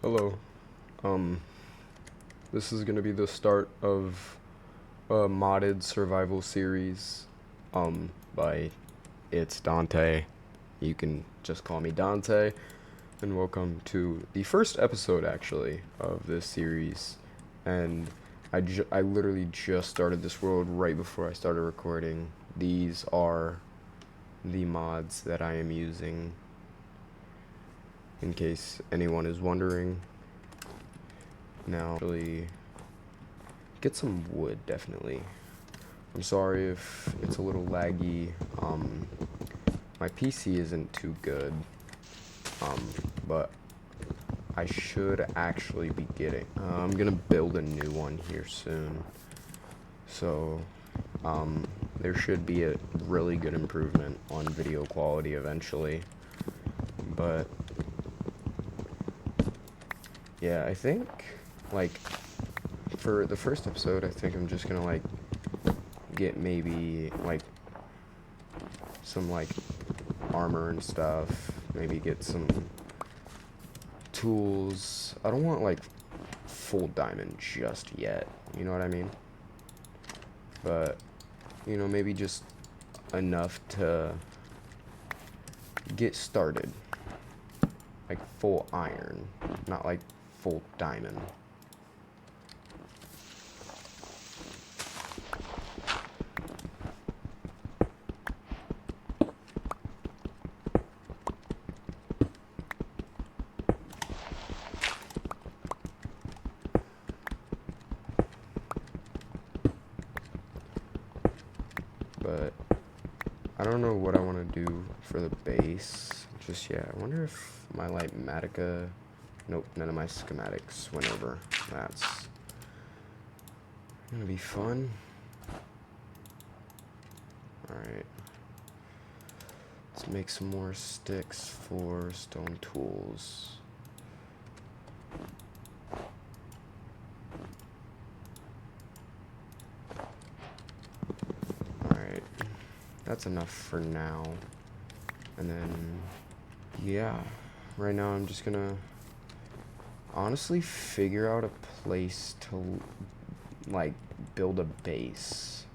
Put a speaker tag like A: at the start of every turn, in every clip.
A: Hello. Um, this is gonna be the start of a modded survival series. By It's Dante. You can just call me Dante. And welcome to the first episode, actually, of this series. And I literally just started this world right before I started recording. These are the mods that I am using, in case anyone is wondering. Now, actually, get some wood, definitely. I'm sorry if it's a little laggy. My PC isn't too good, but I should actually be getting. I'm gonna build a new one here soon, so there should be a really good improvement on video quality eventually. But yeah, I think like for the first episode, I think I'm just gonna get maybe some armor and stuff, maybe get some tools. I don't want full diamond just yet, you know what I mean? But maybe just enough to get started, like full iron, not like full diamond. But I don't know what I want to do for the base just yet. I wonder if my Matica. Nope, none of my schematics went over. That's gonna be fun. Alright. Let's make some more sticks for stone tools. Alright. That's enough for now. And then, yeah. Right now I'm just gonna honestly figure out a place to build a base.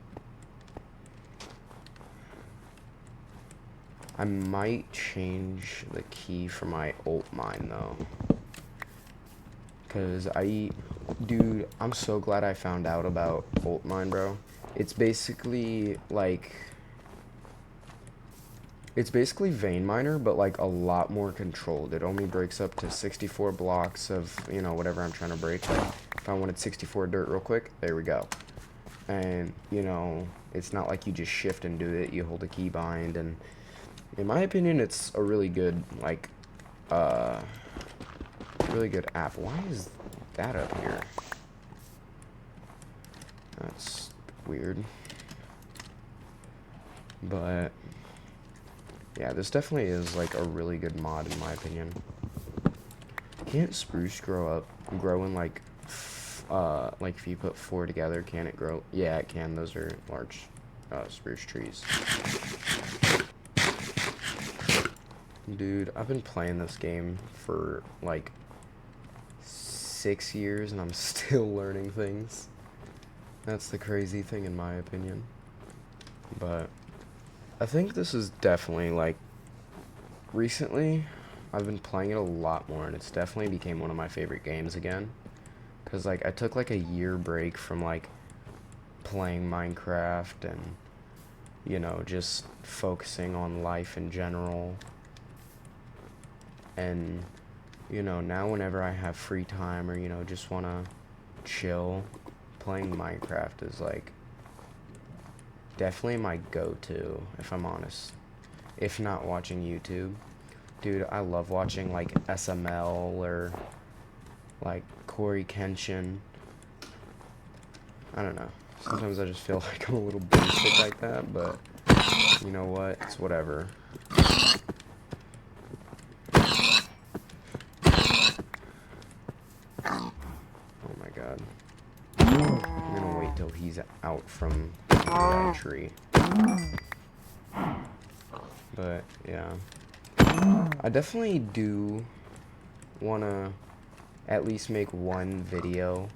A: I might change the key for my ult mine though, cause dude, I'm so glad I found out about ult mine, bro. It's basically vein miner, but a lot more controlled. It only breaks up to 64 blocks of, whatever I'm trying to break. Like, if I wanted 64 dirt real quick, there we go. And, it's not like you just shift and do it. You hold a key bind, and in my opinion, it's a really good, really good app. Why is that up here? That's weird. But yeah, this definitely is a really good mod in my opinion. Can't spruce grow in if you put 4 together, can it grow? Yeah, it can. Those are large spruce trees. Dude, I've been playing this game for 6 years and I'm still learning things. That's the crazy thing in my opinion. But I think this is definitely recently I've been playing it a lot more and it's definitely became one of my favorite games again. Cause I took a year break from playing Minecraft and just focusing on life in general. And now whenever I have free time or just wanna chill, playing Minecraft is definitely my go-to, if I'm honest. If not watching YouTube. Dude, I love watching SML or Corey Kenshin. I don't know. Sometimes I just feel I'm a little basic like that, but you know what? It's whatever. Oh my god. I'm gonna wait till he's out from that tree. But yeah, I definitely do wanna at least make one video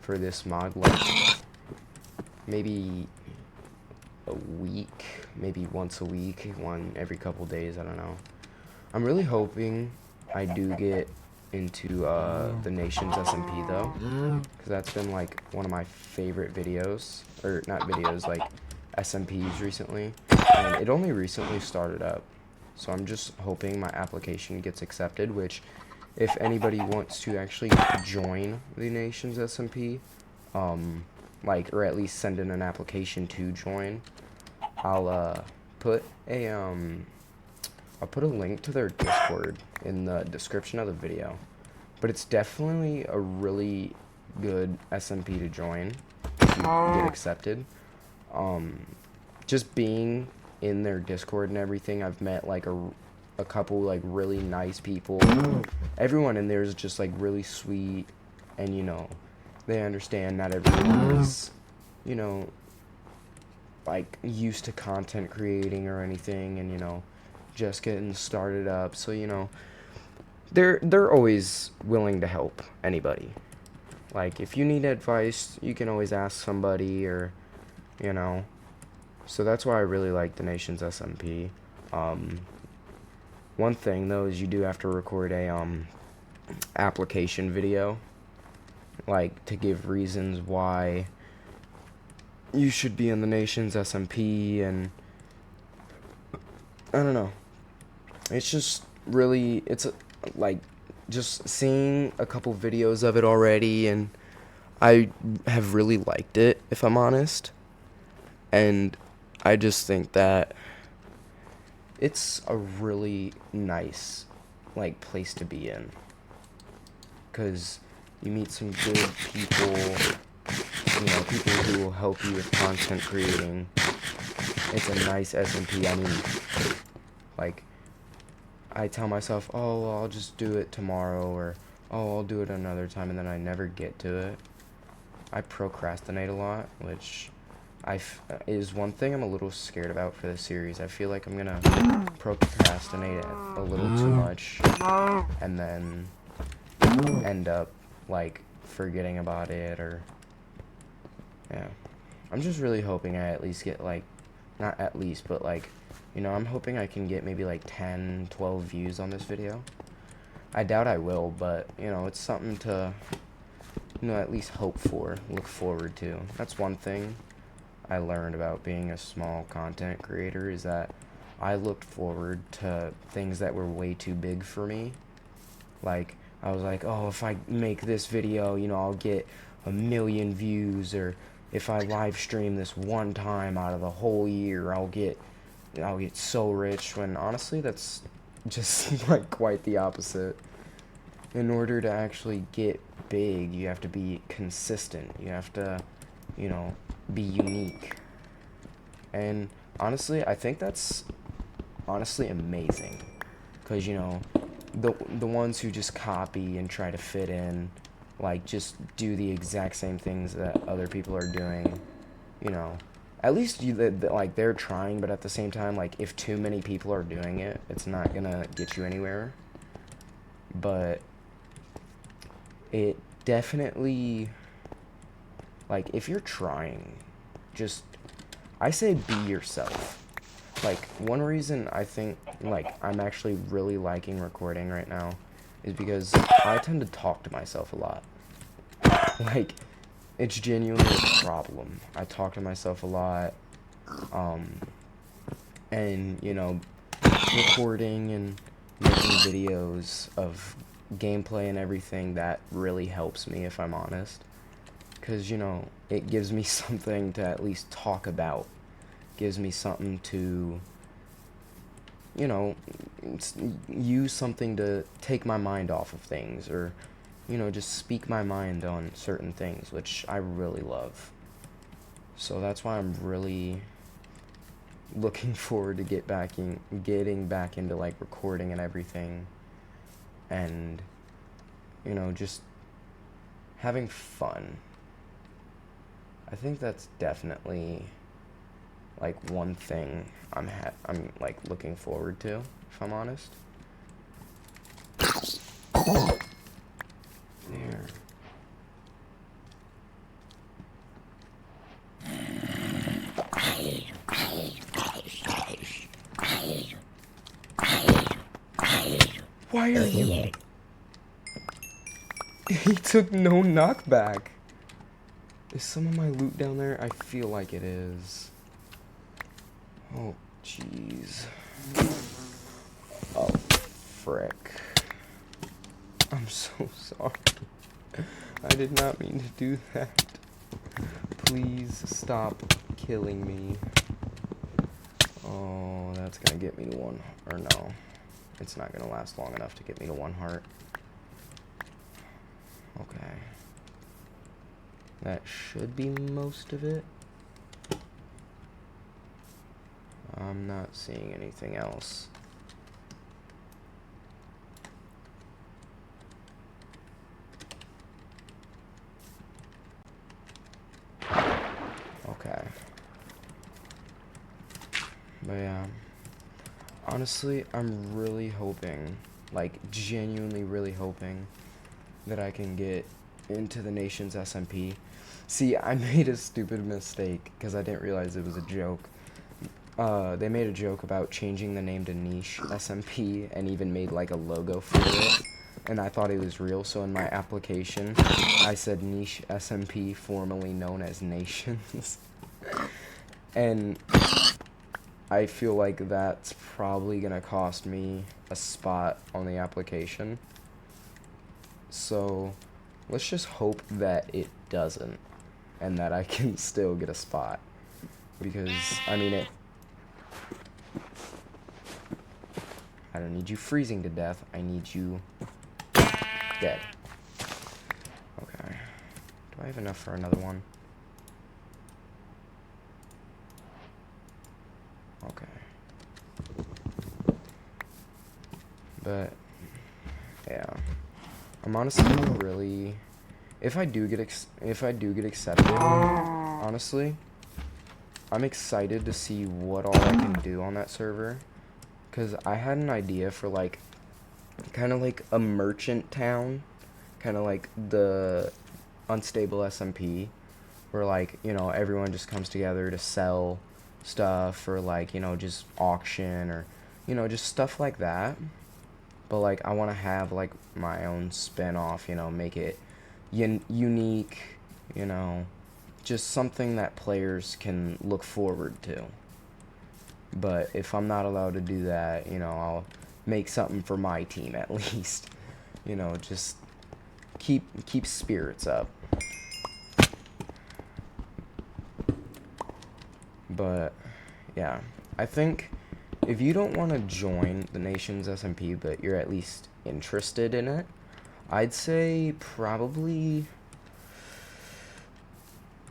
A: for this mod, like maybe a week, maybe once a week, one every couple days, I don't know. I'm really hoping I do get into the nation's SMP though, because that's been like one of my favorite videos, or not videos, like SMPs recently, and it only recently started up, so I'm just hoping my application gets accepted, which if anybody wants to actually join the nation's SMP, like, or at least send in an application to join, I'll put a link to their Discord in the description of the video. But it's definitely a really good SMP to join if you get accepted. Just being in their Discord and everything, I've met like a couple like really nice people. Everyone in there is just like really sweet, and you know, they understand not everyone is, you know, like used to content creating or anything, and you know, just getting started up, so you know, they're always willing to help anybody. Like if you need advice, you can always ask somebody, or you know. So that's why I really like the nation's SMP. One thing though is you do have to record a application video, like to give reasons why you should be in the nation's SMP, and I don't know. It's just really, like, just seeing a couple videos of it already, and I have really liked it, if I'm honest. And I just think that it's a really nice, like, place to be in. Because you meet some good people, you know, people who will help you with content creating. It's a nice SMP. I mean, like, I tell myself, oh, well, I'll just do it tomorrow, or oh, I'll do it another time, and then I never get to it. I procrastinate a lot, which is one thing I'm a little scared about for this series. I feel like I'm gonna procrastinate a little too much, and then end up like forgetting about it, or yeah. I'm just really hoping I at least get like, not at least, but like, you know, I'm hoping I can get maybe like 10, 12 views on this video. I doubt I will, but, you know, it's something to, you know, at least hope for, look forward to. That's one thing I learned about being a small content creator, is that I looked forward to things that were way too big for me. Like, I was like, oh, if I make this video, you know, I'll get 1 million views, or if I live stream this one time out of the whole year, I'll get so rich, when honestly that's just like quite the opposite. In order to actually get big, you have to be consistent. You have to, you know, be unique. And honestly, I think that's honestly amazing. Because, you know, the ones who just copy and try to fit in, like just do the exact same things that other people are doing, you know, at least like they're trying, but at the same time, like if too many people are doing it, it's not gonna get you anywhere. But it definitely, like, if you're trying, just, I say be yourself. Like, one reason I think, like, I'm actually really liking recording right now is because I tend to talk to myself a lot. Like, it's genuinely a problem. I talk to myself a lot, and, you know, recording and making videos of gameplay and everything, that really helps me, if I'm honest. Because, you know, it gives me something to at least talk about. Gives me something to, you know, use something to take my mind off of things, or, you know, just speak my mind on certain things, which I really love. So that's why I'm really looking forward to getting back into like recording and everything, and, you know, just having fun. I think that's definitely like one thing I'm like looking forward to, if I'm honest. Why are you? He took no knockback. Is some of my loot down there? I feel like it is. Oh, jeez. Oh, frick. I'm so sorry. I did not mean to do that. Please stop killing me. Oh, that's gonna get me to one. Or no. It's not gonna last long enough to get me to 1 heart. Okay. That should be most of it. I'm not seeing anything else. Okay. But yeah. Honestly, I'm really hoping, like genuinely really hoping, that I can get into the nation's SMP. See, I made a stupid mistake because I didn't realize it was a joke. They made a joke about changing the name to Niche SMP and even made like a logo for it. And I thought it was real, so in my application, I said Niche SMP, formerly known as Nations. And I feel like that's probably gonna cost me a spot on the application. So let's just hope that it doesn't and that I can still get a spot. Because, I mean, I don't need you freezing to death. I need you dead. Okay. Do I have enough for another one? Okay. But, yeah. I'm honestly really... If I do get accepted, honestly, I'm excited to see what all I can do on that server. Because I had an idea for, like, kind of like a merchant town. Kind of like the Unstable SMP. Where, like, you know, everyone just comes together to sell stuff. Or, like, you know, just auction. Or, you know, just stuff like that. But, like, I want to have, like, my own spin-off, you know, make it unique, you know, just something that players can look forward to. But if I'm not allowed to do that, you know, I'll make something for my team at least. You know, just keep spirits up. But yeah, I think if you don't want to join the nation's SMP, but you're at least interested in it, I'd say probably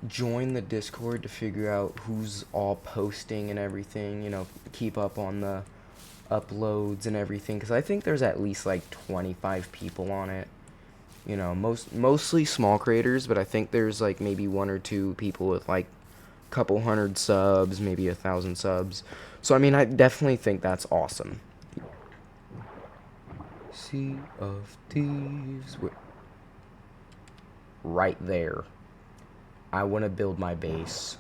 A: join the Discord to figure out who's all posting and everything, you know, keep up on the uploads and everything, because I think there's at least like 25 people on it, you know, mostly small creators, but I think there's like maybe 1 or 2 people with like a couple hundred subs, maybe 1,000 subs. So I mean, I definitely think that's awesome. Sea of Thieves. Right there. I want to build my base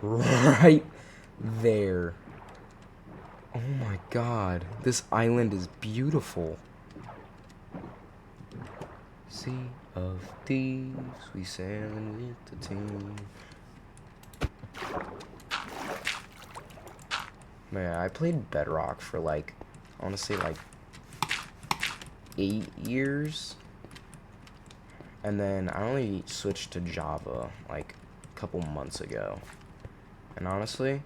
A: right there. Oh my god. This island is beautiful. Sea of Thieves, we sailing with the team. Man, I played Bedrock for like, honestly, like 8 years. And then I only switched to Java like a couple months ago. And honestly,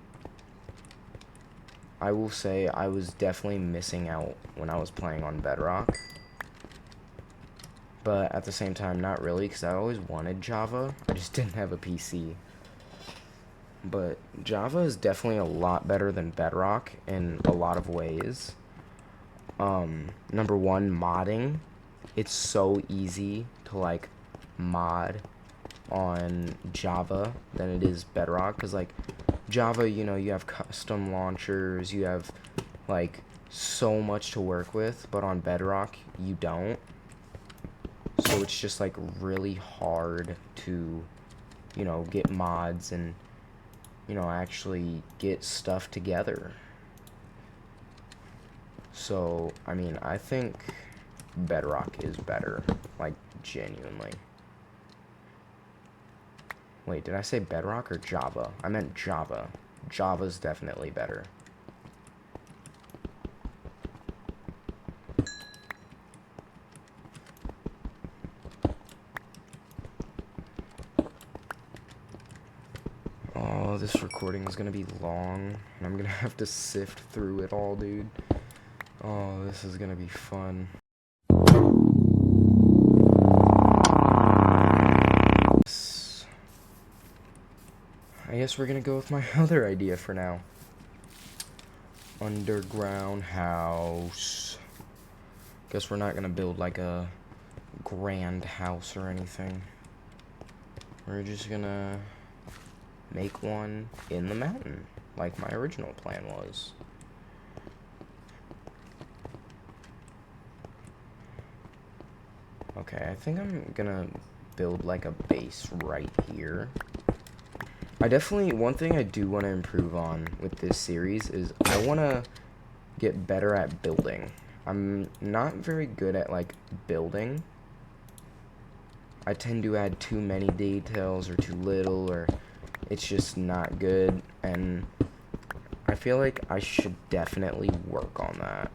A: I will say I was definitely missing out when I was playing on Bedrock. But at the same time, not really, because I always wanted Java. I just didn't have a PC. But Java is definitely a lot better than Bedrock in a lot of ways. Number one, modding. It's so easy to like mod on Java than it is Bedrock, because like Java, you know, you have custom launchers, you have like so much to work with, but on Bedrock you don't. So it's just like really hard to, you know, get mods and, you know, actually get stuff together. So, I mean, I think Bedrock is better. Like, genuinely. Wait, did I say Bedrock or Java? I meant Java. Java's definitely better. Oh, this recording is gonna be long, and I'm gonna have to sift through it all, dude. Oh, this is gonna be fun. I guess we're gonna go with my other idea for now. Underground house. Guess we're not gonna build like a grand house or anything. We're just gonna make one in the mountain, like my original plan was. Okay, I think I'm gonna build like a base right here. One thing I do want to improve on with this series is I want to get better at building. I'm not very good at, like, building. I tend to add too many details or too little, or it's just not good, and I feel like I should definitely work on that.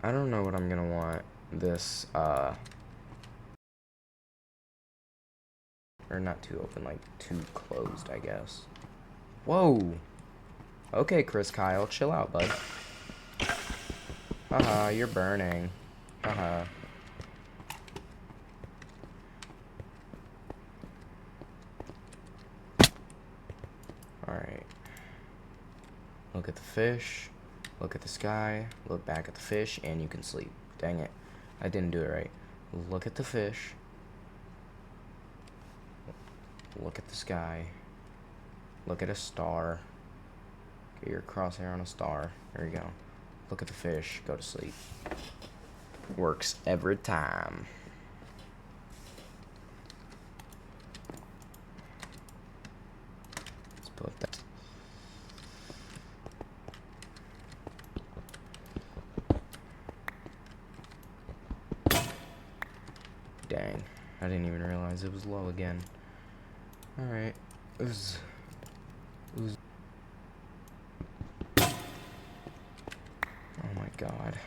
A: I don't know what I'm gonna want this, or not too open, like, too closed, I guess. Whoa! Okay, Chris Kyle, chill out, bud. Haha, you're burning. Haha. Alright. Look at the fish. Look at the sky. Look back at the fish, and you can sleep. Dang it. I didn't do it right. Look at the fish. Look at the sky. Look at a star. Get your crosshair on a star. There you go. Look at the fish. Go to sleep. Works every time. Let's put that. Dang. I didn't even realize it was low again. Alright. Ooze. Oh my god.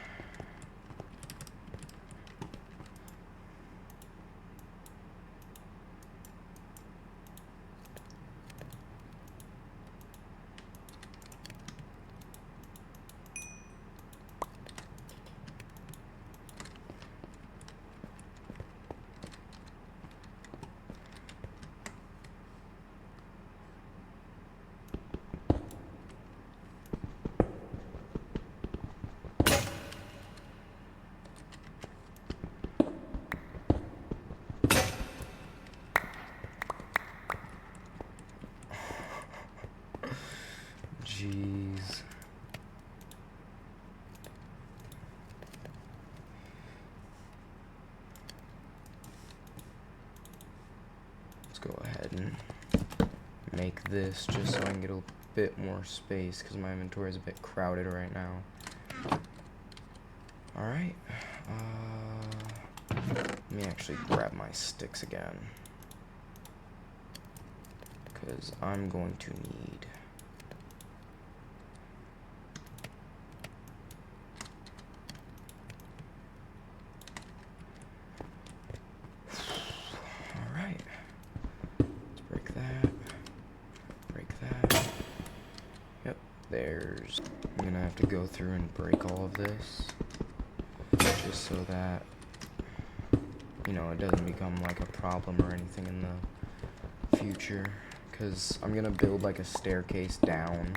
A: Jeez. Let's go ahead and make this just so I can get a bit more space because my inventory is a bit crowded right now. Alright. Let me actually grab my sticks again, because I'm going to need... Alright. Let's break that. Break that. Yep, there's... I'm gonna have to go through and break all of this, just so that, you know, it doesn't become like a problem or anything in the future, because I'm gonna build like a staircase down.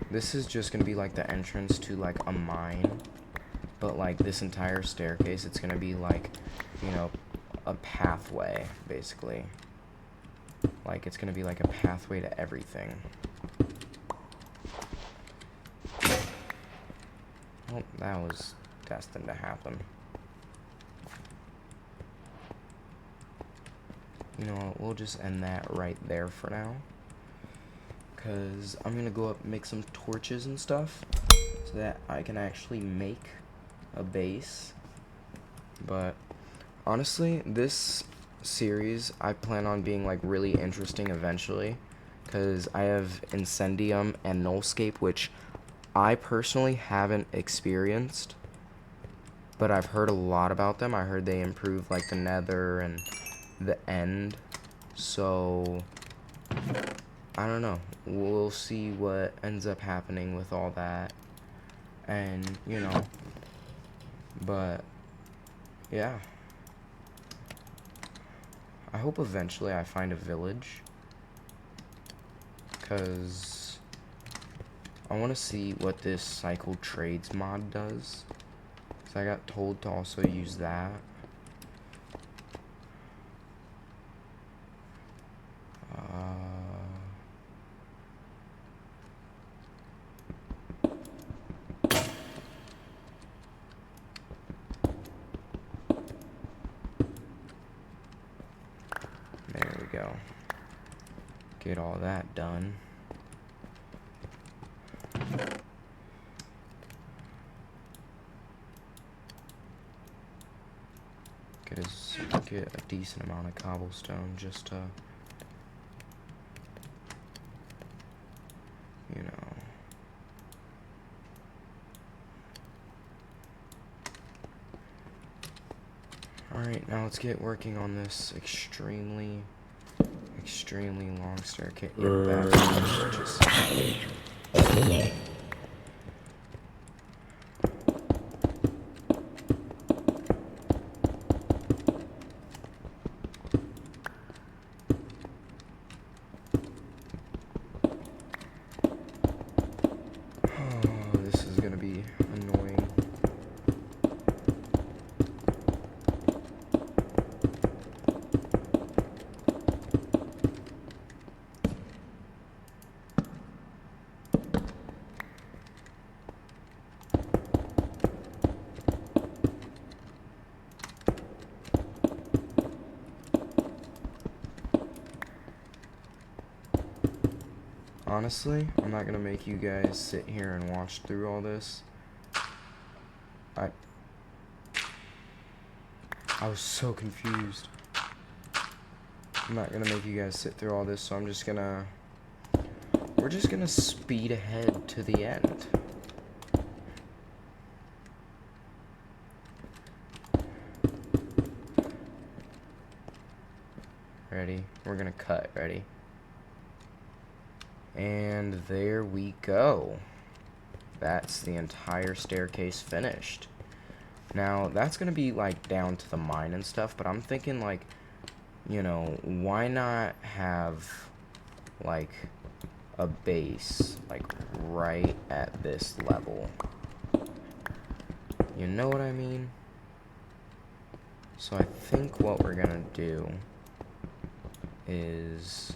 A: This is just gonna be like the entrance to like a mine, but like this entire staircase, it's gonna be like, you know, a pathway, basically. Like, it's gonna be like a pathway to everything. Well, that was destined to happen. You know what, we'll just end that right there for now, because I'm gonna go up and make some torches and stuff so that I can actually make a base. But honestly, this series I plan on being like really interesting eventually, because I have Incendium and Nullscape, which I personally haven't experienced, but I've heard a lot about them. I heard they improve like the Nether and the End, so I don't know. We'll see what ends up happening with all that, and you know, but yeah. I hope eventually I find a village, because I want to see what this cycle trades mod does, because I got told to also use that. There we go. Get all that done. Get a decent amount of cobblestone just to, you know. Alright, now let's get working on this extremely long staircase. Yeah, just this is gonna be annoying. Honestly, I'm not gonna make you guys sit here and watch through all this. I was so confused. I'm not gonna make you guys sit through all this, so we're just gonna speed ahead to the end. Ready? We're gonna cut. Ready? And there we go. That's the entire staircase finished. Now, that's gonna be, like, down to the mine and stuff, but I'm thinking, like, you know, why not have, like, a base, like, right at this level? You know what I mean? So I think what we're gonna do is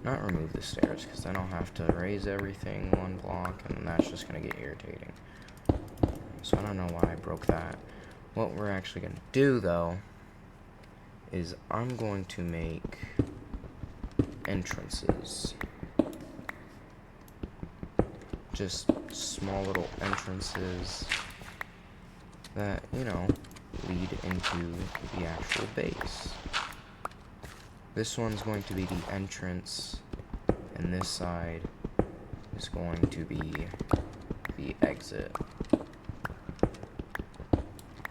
A: not remove the stairs, because then I'll have to raise everything one block, and that's just gonna get irritating. So I don't know why I broke that. What we're actually gonna do, though, is I'm going to make entrances. Just small little entrances that, you know, lead into the actual base. This one's going to be the entrance, and this side is going to be the exit.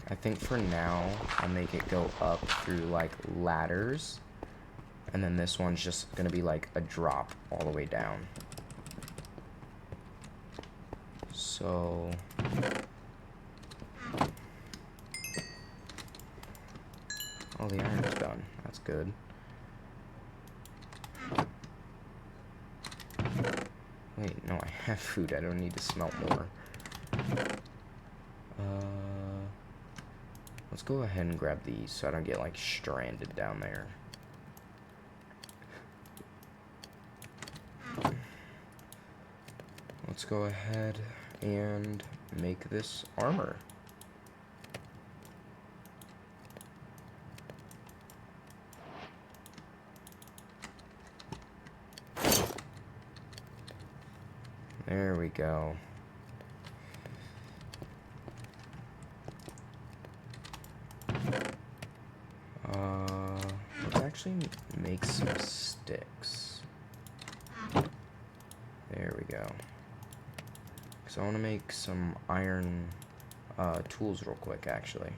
A: I think for now, I'll make it go up through, like, ladders, and then this one's just gonna be, like, a drop all the way down. So oh, the iron's done. That's good. Wait, no, I have food. I don't need to smelt more. Let's go ahead and grab these so I don't get, like, stranded down there. Let's go ahead and make this armor. There we go. Let's actually make some sticks. There we go. So I want to make some iron tools real quick, actually.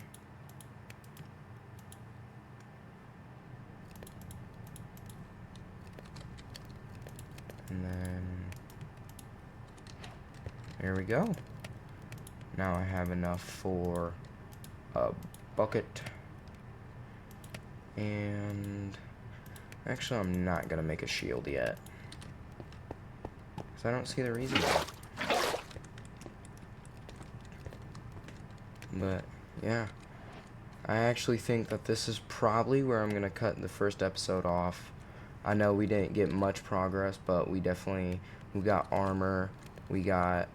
A: And then there we go. Now I have enough for a bucket. And actually, I'm not gonna make a shield yet, because I don't see the reason why. But yeah, I actually think that this is probably where I'm gonna cut the first episode off. I know we didn't get much progress, but we got armor, we got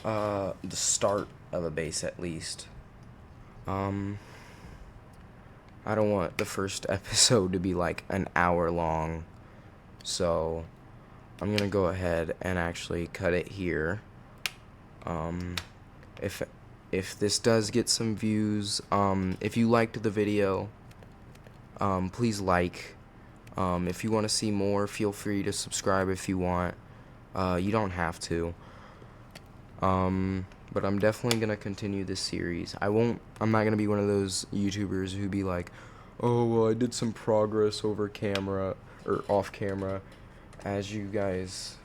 A: the start of a base at least. I don't want the first episode to be like an hour long, so I'm gonna go ahead and actually cut it here. If this does get some views, if you liked the video, please like. If you want to see more, feel free to subscribe if you want. You don't have to. But I'm definitely gonna continue this series. I'm not gonna be one of those YouTubers who be like, oh, well, I did some progress over camera, or off camera. As you guys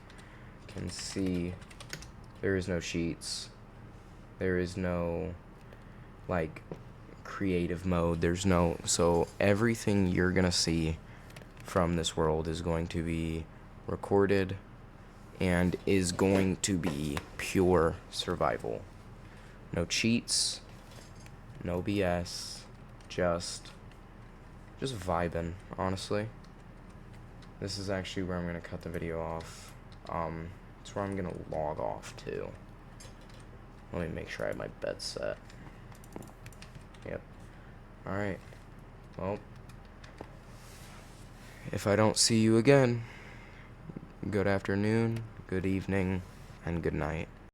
A: can see, there is no cheats. There is no, like, creative mode. So everything you're gonna see from this world is going to be recorded and is going to be pure survival. No cheats, no BS, just vibing, honestly. This is actually where I'm gonna cut the video off. It's where I'm gonna log off to. Let me make sure I have my bed set. Yep. Alright. Well, if I don't see you again, good afternoon, good evening, and good night.